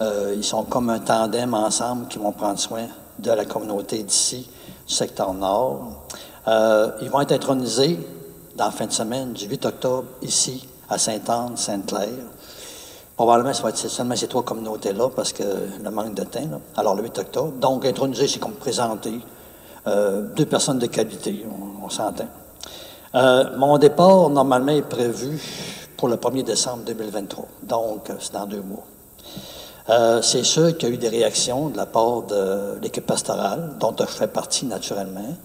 Ils sont comme un tandem ensemble qui vont prendre soin de la communauté d'ici, du secteur nord. Ils vont être intronisés dans la fin de semaine du 8 octobre, ici, à Sainte-Anne, Sainte-Claire. Probablement, ça va être seulement ces 3 communautés-là, parce que le manque de temps. Là. Alors, le 8 octobre. Donc, intronisé, c'est comme présenter 2 personnes de qualité, on s'entend. Mon départ, normalement, est prévu pour le 1er décembre 2023. Donc, c'est dans 2 mois. C'est sûr qu'il y a eu des réactions de la part de l'équipe pastorale, dont je fais partie naturellement,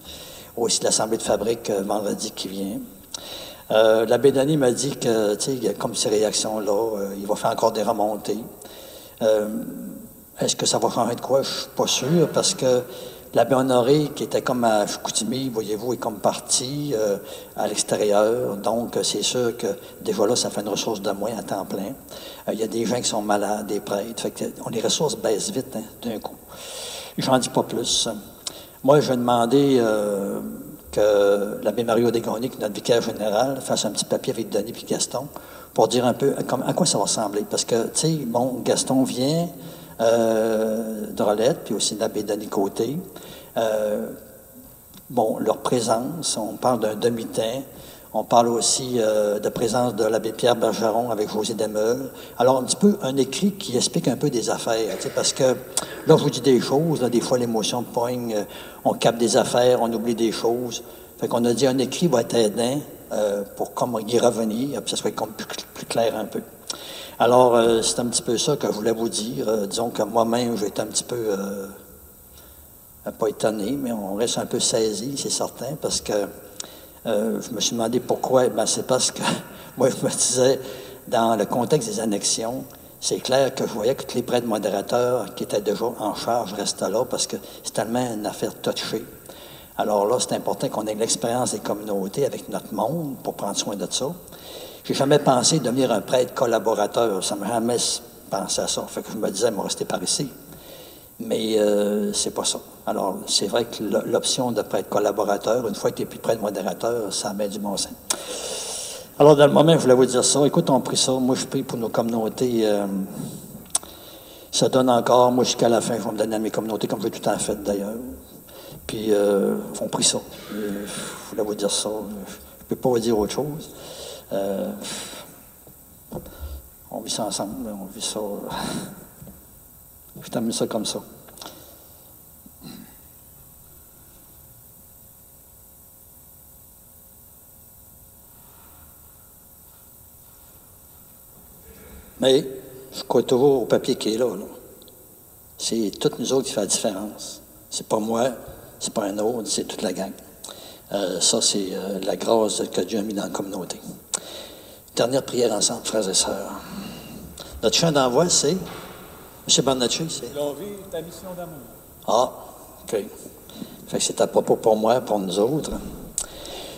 aussi de l'Assemblée de fabrique vendredi qui vient. L'abbé Denis m'a dit que, tu sais, comme ces réactions-là, il va faire encore des remontées. Est-ce que ça va changer de quoi? Je ne suis pas sûr, parce que l'abbé Honoré, qui était comme à Chicoutimi, voyez-vous, est comme parti à l'extérieur. Donc, c'est sûr que déjà là, ça fait une ressource de moins à temps plein. Il y a des gens qui sont malades, des prêtres. Fait que les ressources baissent vite d'un coup. J'en dis pas plus. Moi, je vais demander que l'abbé Mario Degonic, notre vicaire général, fasse un petit papier avec Denis et Gaston pour dire un peu à quoi ça va ressembler. Parce que, tu sais, bon, Gaston vient, Drolette, puis aussi l'abbé Denis Côté. Bon, leur présence, on parle d'un demi-temps. On parle aussi de présence de l'abbé Pierre Bergeron avec José Demeul. Alors, un petit peu un écrit qui explique un peu des affaires, tu sais, parce que là, je vous dis des choses, là, des fois l'émotion poigne, on capte des affaires, on oublie des choses. Fait qu'on a dit un écrit va être aidant pour comme y revenir, puis ça soit comme plus clair un peu. Alors, c'est un petit peu ça que je voulais vous dire. Disons que moi-même, j'ai été un petit peu, pas étonné, mais on reste un peu saisi, c'est certain, parce que je me suis demandé pourquoi. C'est parce que moi, je me disais, dans le contexte des annexions, c'est clair que je voyais que tous les prêtres modérateurs qui étaient déjà en charge restaient là, parce que c'est tellement une affaire touchée. Alors là, c'est important qu'on ait l'expérience des communautés avec notre monde pour prendre soin de ça. J'ai jamais pensé devenir un prêtre collaborateur. Ça m'a jamais pensé à ça. Fait que je me disais, moi, rester par ici. Mais c'est pas ça. Alors, c'est vrai que l'option de prêtre collaborateur, une fois que tu n'es plus prêtre modérateur, ça met du bon sens. Alors, dans le moment, je voulais vous dire ça. Écoute, on prie ça. Moi, je prie pour nos communautés. Ça donne encore. Moi, jusqu'à la fin, je vais me donner à mes communautés, comme j'ai tout le temps fait, d'ailleurs. Puis, on prie ça. Je voulais vous dire ça. Je ne peux pas vous dire autre chose. On vit ça ensemble. On vit ça. Je t'amène ça comme ça. Mais je crois toujours au papier qui est là. C'est toutes nous autres qui fait la différence. C'est pas moi, c'est pas un autre, c'est toute la gang. Ça, c'est la grâce que Dieu a mis dans la communauté. Dernière prière ensemble, frères et sœurs. Notre chant d'envoi, c'est... M. Bernatchez, c'est... L'on vit ta mission d'amour. Ah, OK. Fait que c'est à propos pour moi, pour nous autres.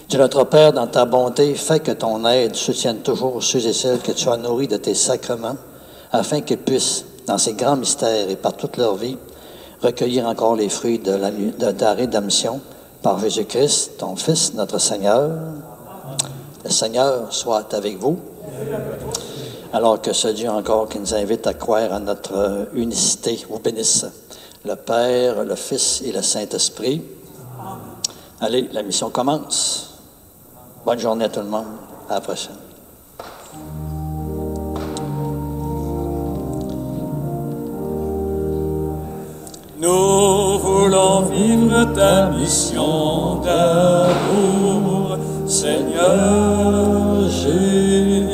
Dieu notre Père, dans ta bonté, fais que ton aide soutienne toujours ceux et celles que tu as nourris de tes sacrements, afin qu'ils puissent, dans ces grands mystères et par toute leur vie, recueillir encore les fruits de ta rédemption par Jésus-Christ, ton Fils, notre Seigneur. Le Seigneur soit avec vous. Alors que ce Dieu encore qui nous invite à croire à notre unicité vous bénisse, le Père, le Fils et le Saint-Esprit. Allez, la mission commence. Bonne journée à tout le monde. À la prochaine. Nous voulons vivre ta mission d'amour, Seigneur Jésus.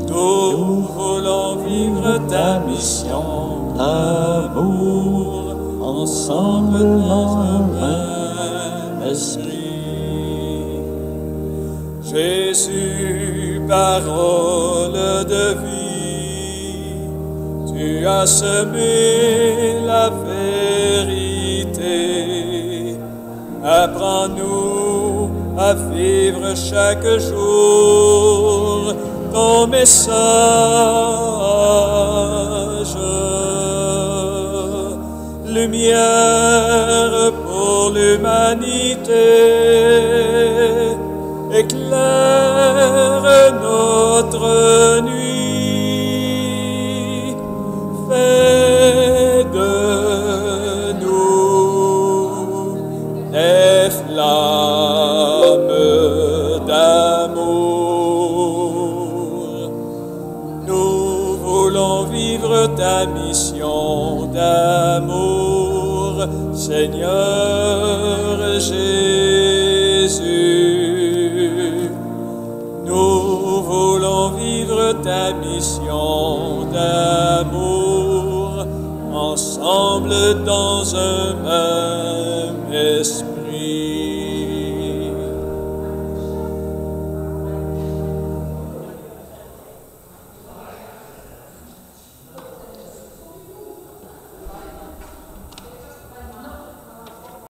Nous voulons vivre ta mission d'amour, ensemble dans un même esprit. Jésus, parole de vie, tu as semé la vérité. Apprends-nous à vivre chaque jour ton message. Lumière pour l'humanité, éclaire notre nuit. Fais de nous des flammes d'amour. Nous voulons vivre ta mission d'amour, Seigneur Jésus. Nous voulons vivre ta mission d'amour, ensemble dans un même esprit.